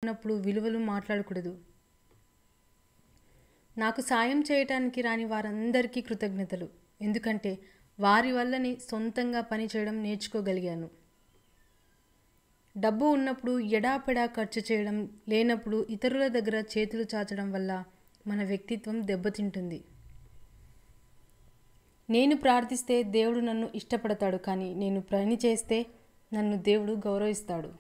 ఉన్నప్పుడు విలువలు మాట్లాడకూడదు. నాకు సాయం చేయటానికి రాని వారందరికీ కృతజ్ఞతలు. ఎందుకంటే వారి వల్లనే సొంతంగా పని చేయడం నేర్చుకోగలిగాను. డబ్బు ఉన్నప్పుడు ఎడాపెడా ఖర్చు చేయడం, లేనప్పుడు ఇతరుల దగ్గర చేతులు చాచడం వల్ల మన వ్యక్తిత్వం దెబ్బతింటుంది. నేను ప్రార్థిస్తే దేవుడు నన్ను ఇష్టపడతాడు, కానీ నేను పని చేస్తే నన్ను దేవుడు గౌరవిస్తాడు.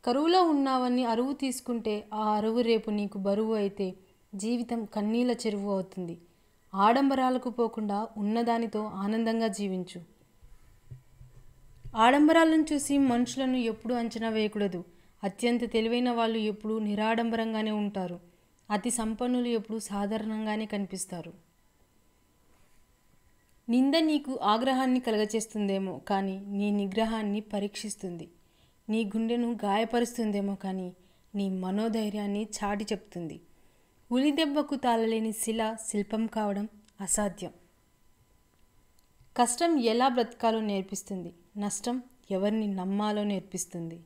కరువులో ఉన్నావని అరువు తీసుకుంటే ఆ అరువు రేపు నీకు బరువు అయితే జీవితం కన్నీళ్ల చెరువు అవుతుంది. ఆడంబరాలకు పోకుండా ఉన్నదానితో ఆనందంగా జీవించు. ఆడంబరాలను చూసి మనుషులను ఎప్పుడూ అంచనా వేయకూడదు. అత్యంత తెలివైన వాళ్ళు ఎప్పుడూ నిరాడంబరంగానే ఉంటారు. అతి సంపన్నులు ఎప్పుడూ సాధారణంగానే కనిపిస్తారు. నింద నీకు ఆగ్రహాన్ని కలగచేస్తుందేమో, కానీ నీ నిగ్రహాన్ని పరీక్షిస్తుంది. నీ గుండెను గాయపరుస్తుందేమో, కానీ నీ మనోధైర్యాన్ని చాటి చెప్తుంది. ఉలిదెబ్బకు తాళలేని శిల శిల్పం కావడం అసాధ్యం. కష్టం ఎలా బ్రతకాలో నేర్పిస్తుంది. నష్టం ఎవరిని నమ్మాలో నేర్పిస్తుంది.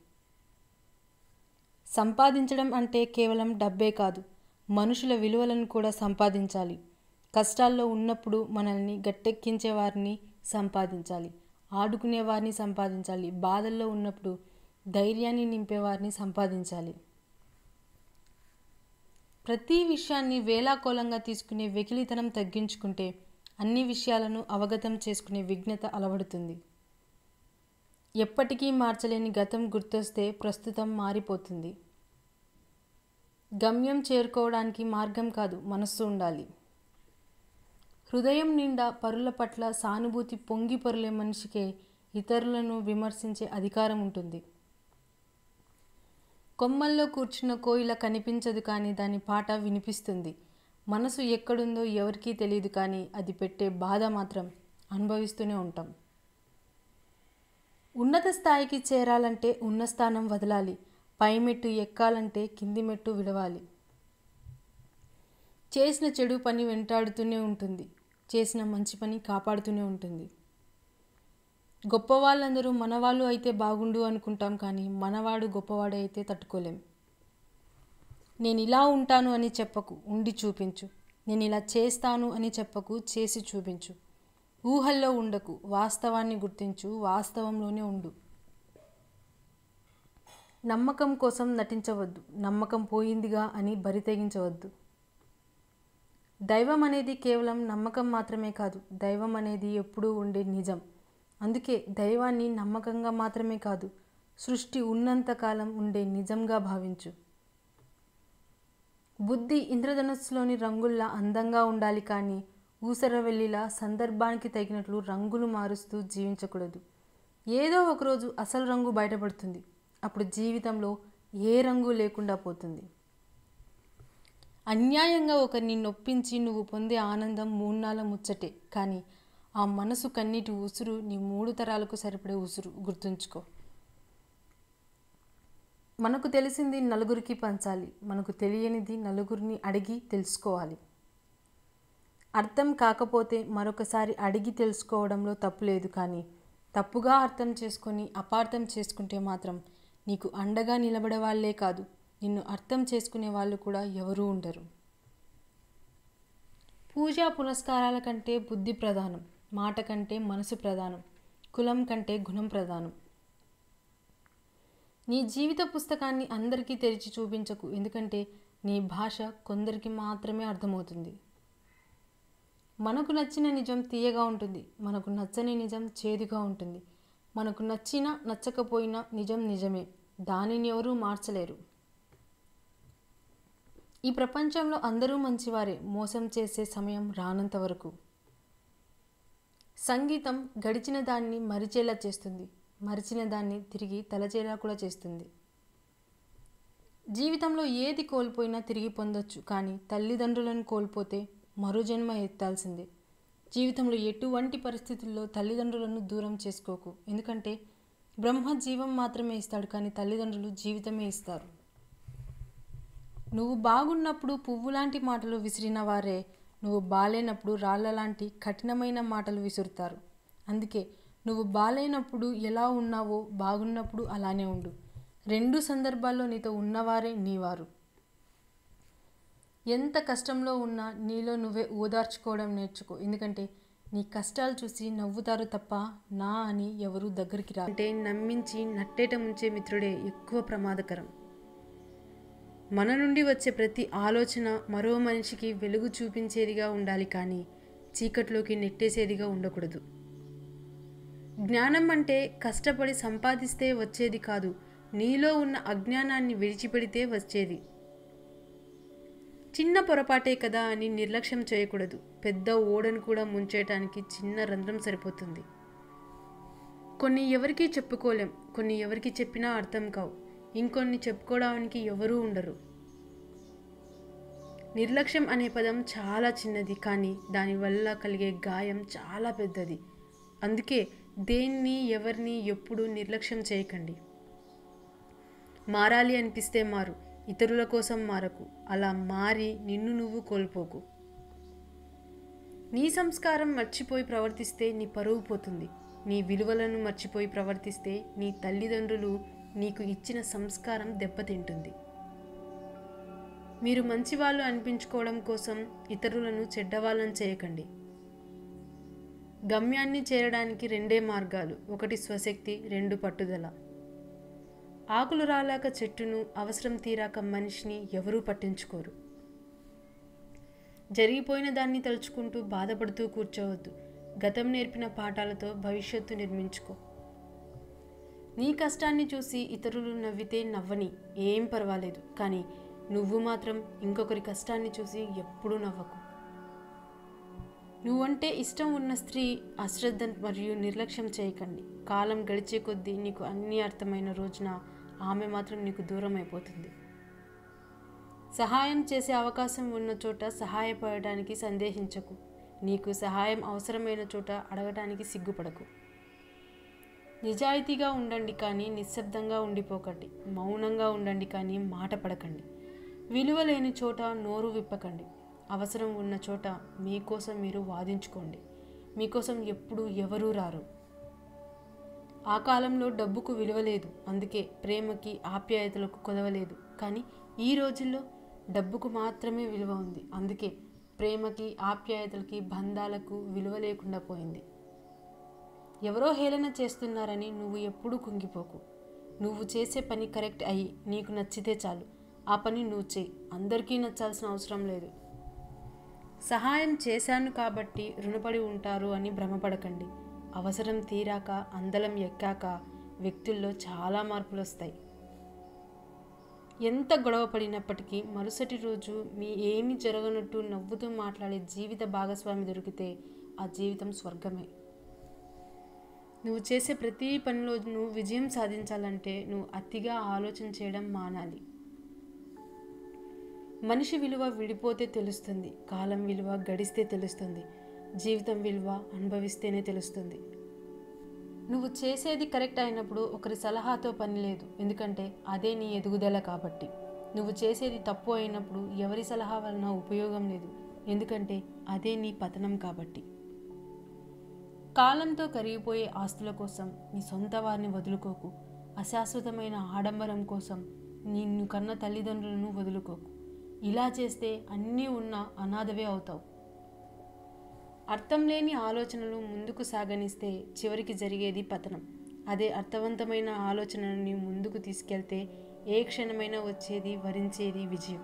సంపాదించడం అంటే కేవలం డబ్బే కాదు, మనుషుల విలువలను కూడా సంపాదించాలి. కష్టాల్లో ఉన్నప్పుడు మనల్ని గట్టెక్కించే వారిని సంపాదించాలి, ఆడుకునే వారిని సంపాదించాలి. బాధల్లో ఉన్నప్పుడు ధైర్యాన్ని నింపేవారిని సంపాదించాలి. ప్రతి విషయాన్ని వేలాకోలంగా తీసుకునే వెకిలితనం తగ్గించుకుంటే అన్ని విషయాలను అవగతం చేసుకునే విజ్ఞత అలవడుతుంది. ఎప్పటికీ మార్చలేని గతం గుర్తొస్తే ప్రస్తుతం మారిపోతుంది. గమ్యం చేరుకోవడానికి మార్గం కాదు, మనస్సు ఉండాలి. హృదయం నిండా పరుల పట్ల సానుభూతి పొంగి పొరలే మనిషికే ఇతరులను విమర్శించే అధికారం ఉంటుంది. కొమ్మల్లో కూర్చున్న కోయిల కనిపించదు, కానీ దాని పాట వినిపిస్తుంది. మనసు ఎక్కడుందో ఎవరికీ తెలియదు, కానీ అది పెట్టే బాధ మాత్రం అనుభవిస్తూనే ఉంటాం. ఉన్నత స్థాయికి చేరాలంటే ఉన్న స్థానం వదలాలి. పై మెట్టు ఎక్కాలంటే కింది మెట్టు విడవాలి. చేసిన చెడు పని వెంటాడుతూనే ఉంటుంది, చేసిన మంచి పని కాపాడుతూనే ఉంటుంది. గొప్పవాళ్ళందరూ మనవాళ్ళు అయితే బాగుండు అనుకుంటాం, కానీ మనవాడు గొప్పవాడు అయితే తట్టుకోలేం. నేను ఇలా ఉంటాను అని చెప్పకు, ఉండి చూపించు. నేను ఇలా చేస్తాను అని చెప్పకు, చేసి చూపించు. ఊహల్లో ఉండకు, వాస్తవాన్ని గుర్తించు, వాస్తవంలోనే ఉండు. నమ్మకం కోసం నటించవద్దు, నమ్మకం పోయిందిగా అని బరి తెగించవద్దు. దైవం అనేది కేవలం నమ్మకం మాత్రమే కాదు, దైవం అనేది ఎప్పుడూ ఉండే నిజం. అందుకే దైవాన్ని నమ్మకంగా మాత్రమే కాదు, సృష్టి ఉన్నంతకాలం ఉండే నిజంగా భావించు. బుద్ధి ఇంద్రధనుస్సులోని రంగుల్లా అందంగా ఉండాలి, కానీ ఊసరవెల్లిలా సందర్భానికి తగినట్లు రంగులు మారుస్తూ జీవించకూడదు. ఏదో ఒకరోజు అసలు రంగు బయటపడుతుంది. అప్పుడు జీవితంలో ఏ రంగు లేకుండా పోతుంది. అన్యాయంగా ఒకరిని నొప్పించి నువ్వు పొందే ఆనందం మూన్నాళ్ళ ముచ్చటే, కానీ ఆ మనసు కన్నీటి ఉసురు నీ 3 తరాలకు సరిపడే ఉసురు. గుర్తుంచుకో. మనకు తెలిసింది నలుగురికి పంచాలి, మనకు తెలియనిది నలుగురిని అడిగి తెలుసుకోవాలి. అర్థం కాకపోతే మరొకసారి అడిగి తెలుసుకోవడంలో తప్పు లేదు, కానీ తప్పుగా అర్థం చేసుకొని అపార్థం చేసుకుంటే మాత్రం నీకు అండగా నిలబడే వాళ్ళే కాదు, నిన్ను అర్థం చేసుకునే వాళ్ళు కూడా ఎవరూ ఉండరు. పూజా పునస్కారాల కంటే బుద్ధి ప్రధానం, మాట కంటే మనసు ప్రధానం, కులం కంటే గుణం ప్రధానం. నీ జీవిత పుస్తకాన్ని అందరికీ తెరిచి చూపించకు, ఎందుకంటే నీ భాష కొందరికి మాత్రమే అర్థమవుతుంది. మనకు నచ్చిన నిజం తీయగా ఉంటుంది, మనకు నచ్చని నిజం చేదుగా ఉంటుంది. మనకు నచ్చినా నచ్చకపోయినా నిజం నిజమే, దానిని ఎవరూ మార్చలేరు. ఈ ప్రపంచంలో అందరూ మంచివారే, మోసం చేసే సమయం రానంత వరకు. సంగీతం గడిచిన దాన్ని మరిచేలా చేస్తుంది, మరిచిన దాన్ని తిరిగి తలచేలా కూడా చేస్తుంది. జీవితంలో ఏది కోల్పోయినా తిరిగి పొందొచ్చు, కానీ తల్లిదండ్రులను కోల్పోతే మరో జన్మ ఎత్తాల్సిందే. జీవితంలో ఎటువంటి పరిస్థితుల్లో తల్లిదండ్రులను దూరం చేసుకోకు, ఎందుకంటే బ్రహ్మ జీవం మాత్రమే ఇస్తాడు, కానీ తల్లిదండ్రులు జీవితమే ఇస్తారు. నువ్వు బాగున్నప్పుడు పువ్వు లాంటి మాటలు విసిరిన వారే నువ్వు బాలేనప్పుడు రాళ్ల లాంటి కఠినమైన మాటలు విసురుతారు. అందుకే నువ్వు బాలేనప్పుడు ఎలా ఉన్నావో బాగున్నప్పుడు అలానే ఉండు. రెండు సందర్భాల్లో నీతో ఉన్నవారే నీవారు. ఎంత కష్టంలో ఉన్నా నీలో నువ్వే ఓదార్చుకోవడం నేర్చుకో. ఎందుకంటే నీ కష్టాలు చూసి నవ్వుతారు తప్ప నా అని ఎవరూ దగ్గరికి రా. అంటే నమ్మించి నట్టేట ముంచే మిత్రుడే ఎక్కువ ప్రమాదకరం. మన నుండి వచ్చే ప్రతి ఆలోచన మరో మనిషికి వెలుగు చూపించేదిగా ఉండాలి, కానీ చీకట్లోకి నెట్టేసేదిగా ఉండకూడదు. జ్ఞానం అంటే కష్టపడి సంపాదిస్తే వచ్చేది కాదు, నీలో ఉన్న అజ్ఞానాన్ని విడిచిపెడితే వచ్చేది. చిన్న పొరపాటే కదా అని నిర్లక్ష్యం చేయకూడదు. పెద్ద ఓడను కూడా ముంచేయటానికి చిన్న రంధ్రం సరిపోతుంది. కొన్ని ఎవరికీ చెప్పుకోలేం, కొన్ని ఎవరికి చెప్పినా అర్థం కావు, ఇంకొన్ని చెప్పుకోవడానికి ఎవరూ ఉండరు. నిర్లక్ష్యం అనే పదం చాలా చిన్నది, కానీ దానివల్ల కలిగే గాయం చాలా పెద్దది. అందుకే దేన్ని ఎవరిని ఎప్పుడూ నిర్లక్ష్యం చేయకండి. మారాలి అనిపిస్తే మారు, ఇతరుల కోసం మారకు. అలా మారి నిన్ను నువ్వు కోల్పోకు. నీ సంస్కారం మర్చిపోయి ప్రవర్తిస్తే నీ పరువు పోతుంది. నీ విలువలను మర్చిపోయి ప్రవర్తిస్తే నీ తల్లిదండ్రులు నీకు ఇచ్చిన సంస్కారం దెబ్బతింటుంది. మీరు మంచివాళ్ళు అనిపించుకోవడం కోసం ఇతరులను చెడ్డవాళ్ళని చేయకండి. గమ్యాన్ని చేరడానికి రెండే మార్గాలు, ఒకటి స్వశక్తి, రెండు పట్టుదల. ఆకులు రాలాక చెట్టును, అవసరం తీరాక మనిషిని ఎవరూ పట్టించుకోరు. జరిగిపోయిన దాన్ని తలుచుకుంటూ బాధపడుతూ కూర్చోవద్దు. గతం నేర్పిన పాఠాలతో భవిష్యత్తు నిర్మించుకో. నీ కష్టాన్ని చూసి ఇతరులు నవ్వితే నవ్వని, ఏం పర్వాలేదు, కానీ నువ్వు మాత్రం ఇంకొకరి కష్టాన్ని చూసి ఎప్పుడూ నవ్వకు. నువ్వంటే ఇష్టం ఉన్న స్త్రీ అశ్రద్ధ మరియు నిర్లక్ష్యం చేయకండి. కాలం గడిచే కొద్దీ నీకు అన్నీ అర్థమైన రోజున ఆమె మాత్రం నీకు దూరం అయిపోతుంది. సహాయం చేసే అవకాశం ఉన్న చోట సహాయపడడానికి సందేహించకు. నీకు సహాయం అవసరమైన చోట అడగడానికి సిగ్గుపడకు. నిజాయితీగా ఉండండి, కానీ నిశ్శబ్దంగా ఉండిపోకండి. మౌనంగా ఉండండి, కానీ మాట పడకండి. విలువ లేని చోట నోరు విప్పకండి. అవసరం ఉన్న చోట మీకోసం మీరు వాదించుకోండి. మీకోసం ఎప్పుడూ ఎవరూ రారు. ఆ కాలంలో డబ్బుకు విలువ లేదు, అందుకే ప్రేమకి ఆప్యాయతలకు కొదవలేదు. కానీ ఈ రోజుల్లో డబ్బుకు మాత్రమే విలువ ఉంది, అందుకే ప్రేమకి ఆప్యాయతలకి బంధాలకు విలువ లేకుండా పోయింది. ఎవరో హేళన చేస్తున్నారని నువ్వు ఎప్పుడూ కుంగిపోకు. నువ్వు చేసే పని కరెక్ట్ అయ్యి నీకు నచ్చితే చాలు. ఆ పని నువ్వు చేయి, అందరికీ నచ్చాల్సిన అవసరం లేదు. సహాయం చేశాను కాబట్టి రుణపడి ఉంటారు అని భ్రమపడకండి. అవసరం తీరాక, అందలం ఎక్కాక వ్యక్తుల్లో చాలా మార్పులు వస్తాయి. ఎంత గొడవ పడినప్పటికీ మరుసటి రోజు మీ ఏమి జరగనట్టు నవ్వుతూ మాట్లాడే జీవిత భాగస్వామి దొరికితే ఆ జీవితం స్వర్గమే. నువ్వు చేసే ప్రతి పనిలో నువ్వు విజయం సాధించాలంటే నువ్వు అతిగా ఆలోచన చేయడం మానాలి. మనిషి విలువ విడిపోతే తెలుస్తుంది, కాలం విలువ గడిస్తే తెలుస్తుంది, జీవితం విలువ అనుభవిస్తేనే తెలుస్తుంది. నువ్వు చేసేది కరెక్ట్ అయినప్పుడు ఒకరి సలహాతో పని లేదు, ఎందుకంటే అదే నీ ఎదుగుదల కాబట్టి. నువ్వు చేసేది తప్పు అయినప్పుడు ఎవరి సలహా వలన ఉపయోగం లేదు, ఎందుకంటే అదే నీ పతనం కాబట్టి. కాలంతో కరిగిపోయే ఆస్తుల కోసం నీ సొంత వారిని వదులుకోకు. అశాశ్వతమైన ఆడంబరం కోసం నిన్ను కన్న తల్లిదండ్రులను వదులుకోకు. ఇలా చేస్తే అన్నీ ఉన్నా అనాథవే అవుతావు. అర్థం లేని ఆలోచనలు ముందుకు సాగనిస్తే చివరికి జరిగేది పతనం. అదే అర్థవంతమైన ఆలోచనని ముందుకు తీసుకెళ్తే ఏ క్షణమైనా వచ్చేది వరించేది విజయం.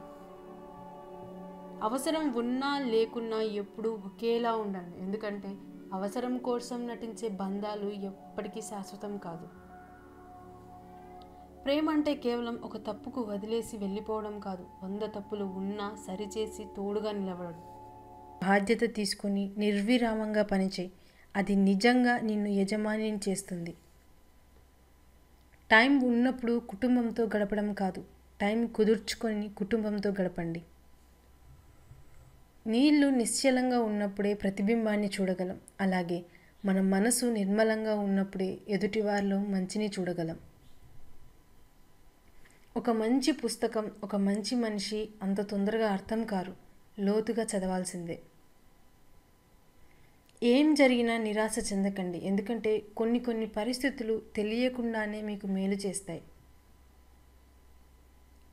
అవసరం ఉన్నా లేకున్నా ఎప్పుడూ ఒకేలా ఉండండి, ఎందుకంటే అవసరం కోసం నటించే బంధాలు ఎప్పటికీ శాశ్వతం కాదు. ప్రేమ అంటే కేవలం ఒక తప్పుకు వదిలేసి వెళ్ళిపోవడం కాదు, 100 తప్పులు ఉన్నా సరిచేసి తోడుగా నిలబడడం. బాధ్యత తీసుకొని నిర్విరామంగా పనిచేయి, అది నిజంగా నిన్ను యజమానిని చేస్తుంది. టైం ఉన్నప్పుడు కుటుంబంతో గడపడం కాదు, టైం కుదుర్చుకొని కుటుంబంతో గడపండి. నీళ్లు నిశ్చలంగా ఉన్నప్పుడే ప్రతిబింబాన్ని చూడగలం, అలాగే మన మనసు నిర్మలంగా ఉన్నప్పుడే ఎదుటివారిలో మంచిని చూడగలం. ఒక మంచి పుస్తకం, ఒక మంచి మనిషి అంత తొందరగా అర్థం కారు, లోతుగా చదవాల్సిందే. ఏం జరిగినా నిరాశ చెందకండి, ఎందుకంటే కొన్ని పరిస్థితులు తెలియకుండానే మీకు మేలు చేస్తాయి.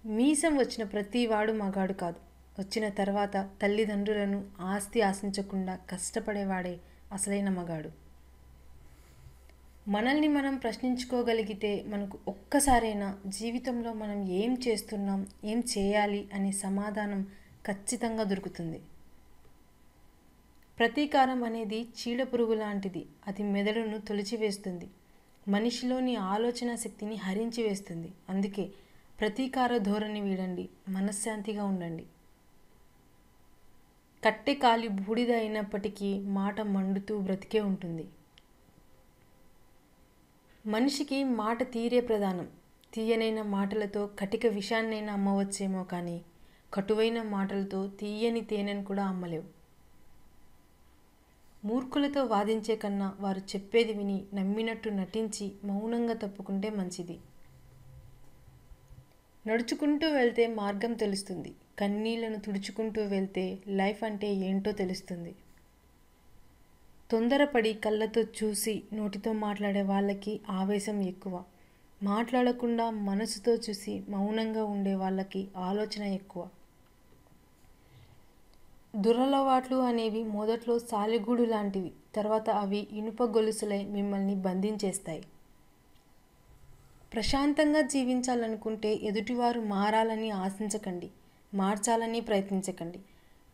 మీసం వచ్చిన ప్రతివాడు మగాడు కాదు. వచ్చిన తర్వాత తల్లిదండ్రులను ఆస్తి ఆశించకుండా కష్టపడేవాడే అసలైన మగాడు. మనల్ని మనం ప్రశ్నించుకోగలిగితే మనకు ఒక్కసారైనా జీవితంలో మనం ఏం చేస్తున్నాం, ఏం చేయాలి అనే సమాధానం ఖచ్చితంగా దొరుకుతుంది. ప్రతీకారం అనేది చీడపురుగు లాంటిది. అది మెదడును తొలిచివేస్తుంది, మనిషిలోని ఆలోచన శక్తిని హరించి వేస్తుంది. అందుకే ప్రతీకార ధోరణి వీడండి, మనశ్శాంతిగా ఉండండి. కట్టె కాలి బూడిద అయినప్పటికీ మాట మండుతూ బ్రతికే ఉంటుంది. మనిషికి మాట తీరే ప్రధానం. తీయనైన మాటలతో కటిక విషాన్నైనా అమ్మవచ్చేమో కానీ కటువైన మాటలతో తీయని తేనెను కూడా అమ్మలేవు. మూర్ఖులతో వాదించే కన్నా వారు చెప్పేది విని నమ్మినట్టు నటించి మౌనంగా తప్పుకుంటే మంచిది. నడుచుకుంటూ వెళ్తే మార్గం తెలుస్తుంది, కన్నీళ్లను తుడుచుకుంటూ వెళ్తే లైఫ్ అంటే ఏంటో తెలుస్తుంది. తొందరపడి కళ్ళతో చూసి నోటితో మాట్లాడే వాళ్ళకి ఆవేశం ఎక్కువ. మాట్లాడకుండా మనసుతో చూసి మౌనంగా ఉండే వాళ్ళకి ఆలోచన ఎక్కువ. దురలవాట్లు అనేవి మొదట్లో సాలెగూడు లాంటివి, తర్వాత అవి ఇనుప గొలుసులై మిమ్మల్ని బంధించేస్తాయి. ప్రశాంతంగా జీవించాలనుకుంటే ఎదుటివారు మారాలని ఆశించకండి, మార్చాలని ప్రయత్నించకండి.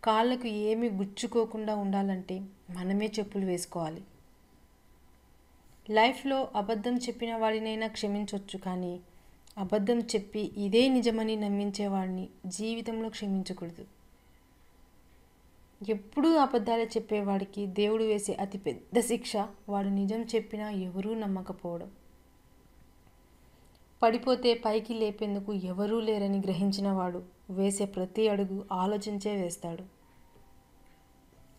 కాళ్ళకు ఏమీ గుచ్చుకోకుండా ఉండాలంటే మనమే చెప్పులు వేసుకోవాలి. లైఫ్లో అబద్ధం చెప్పిన వాడినైనా క్షమించవచ్చు, కానీ అబద్ధం చెప్పి ఇదే నిజమని నమ్మించేవాడిని జీవితంలో క్షమించకూడదు. ఎప్పుడూ అబద్ధాలు చెప్పేవాడికి దేవుడు వేసే అతిపెద్ద శిక్ష వాడు నిజం చెప్పినా ఎవరూ నమ్మకపోవడం. పడిపోతే పైకి లేపేందుకు ఎవరూ లేరని గ్రహించిన వాడు వేసే ప్రతి అడుగు ఆలోచించే వేస్తాడు.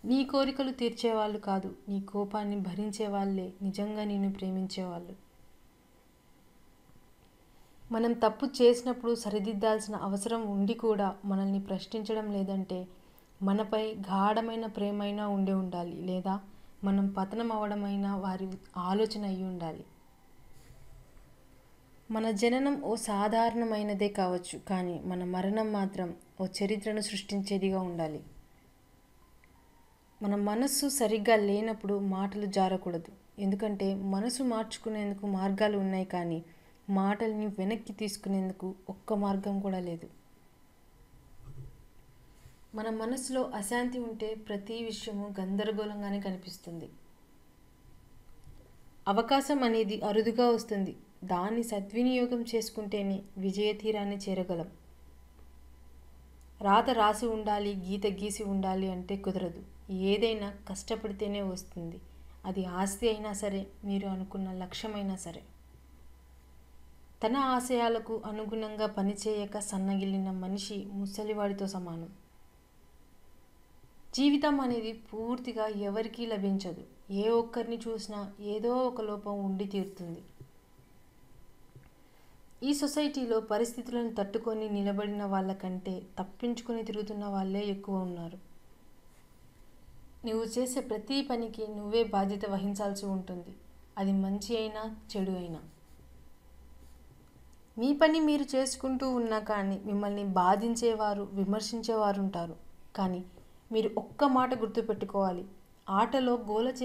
నీ కోరికలు తీర్చేవాళ్ళు కాదు, నీ కోపాన్ని భరించే వాళ్ళే నిజంగా నిన్ను ప్రేమించేవాళ్ళు. మనం తప్పు చేసినప్పుడు సరిదిద్దాల్సిన అవసరం ఉండి కూడా మనల్ని ప్రశ్నించడం లేదంటే మనపై గాఢమైన ప్రేమైనా ఉండి ఉండాలి, లేదా మనం పతనం అవడమైనా వారి ఆలోచన అయి ఉండాలి. మన జననం ఓ సాధారణమైనదే కావచ్చు, కానీ మన మరణం మాత్రం ఓ చరిత్రను సృష్టించేదిగా ఉండాలి. మన మనస్సు సరిగ్గా లేనప్పుడు మాటలు జారకూడదు, ఎందుకంటే మనసు మార్చుకునేందుకు మార్గాలు ఉన్నాయి, కానీ మాటల్ని వెనక్కి తీసుకునేందుకు ఒక్క మార్గం కూడా లేదు. మన మనసులో అశాంతి ఉంటే ప్రతి విషయము గందరగోళంగానే కనిపిస్తుంది. అవకాశం అనేది అరుదుగా వస్తుంది, దాన్ని సద్వినియోగం చేసుకుంటేనే విజయ తీరాన్ని చేరగలం. రాత రాసి ఉండాలి, గీత గీసి ఉండాలి అంటే కుదరదు. ఏదైనా కష్టపడితేనే వస్తుంది, అది ఆస్తి అయినా సరే, మీరు అనుకున్న లక్ష్యమైనా సరే. తన ఆశయాలకు అనుగుణంగా పనిచేయక సన్నగిల్లిన మనిషి ముసలివాడితో సమానం. జీవితం అనేది పూర్తిగా ఎవరికీ లభించదు. ఏ ఒక్కరిని చూసినా ఏదో ఒక లోపం ఉండి తీరుతుంది. ఈ సొసైటీలో పరిస్థితులను తట్టుకొని నిలబడిన వాళ్ళకంటే తప్పించుకొని తిరుగుతున్న వాళ్ళే ఎక్కువ ఉన్నారు. నువ్వు చేసే ప్రతి పనికి నువ్వే బాధ్యత వహించాల్సి ఉంటుంది, అది మంచి అయినా చెడు అయినా. మీ పని మీరు చేసుకుంటూ ఉన్నా కానీ మిమ్మల్ని బాధించేవారు, విమర్శించేవారు ఉంటారు. కానీ మీరు ఒక్క మాట గుర్తుపెట్టుకోవాలి, ఆటలో గోల చేసి